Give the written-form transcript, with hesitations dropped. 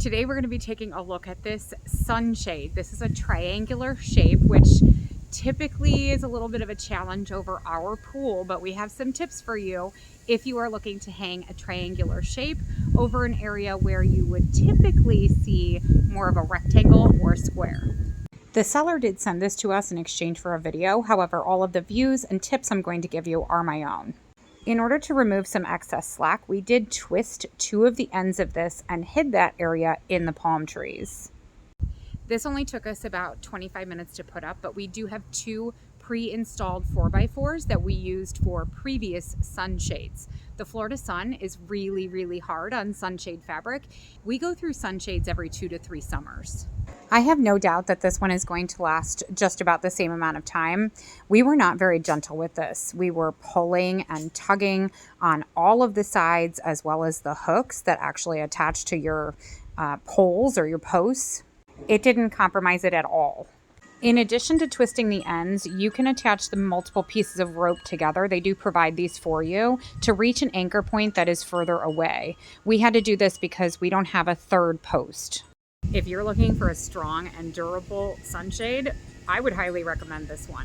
Today we're going to be taking a look at this sunshade. This is a triangular shape, which typically is a little bit of a challenge over our pool, but we have some tips for you if you are looking to hang a triangular shape over an area where you would typically see more of a rectangle or square. The seller did send this to us in exchange for a video. However, all of the views and tips I'm going to give you are my own. In order to remove some excess slack, we did twist two of the ends of this and hid that area in the palm trees. This only took us about 25 minutes to put up, but we do have two pre-installed 4x4s that we used for previous sunshades. The Florida sun is really hard on sunshade fabric. We go through sunshades every 2 to 3 summers. I have no doubt that this one is going to last just about the same amount of time. We were not very gentle with this. We were pulling and tugging on all of the sides as well as the hooks that actually attach to your poles or your posts. It didn't compromise it at all. In addition to twisting the ends, you can attach the multiple pieces of rope together. They do provide these for you to reach an anchor point that is further away. We had to do this because we don't have a third post. If you're looking for a strong and durable sunshade, I would highly recommend this one.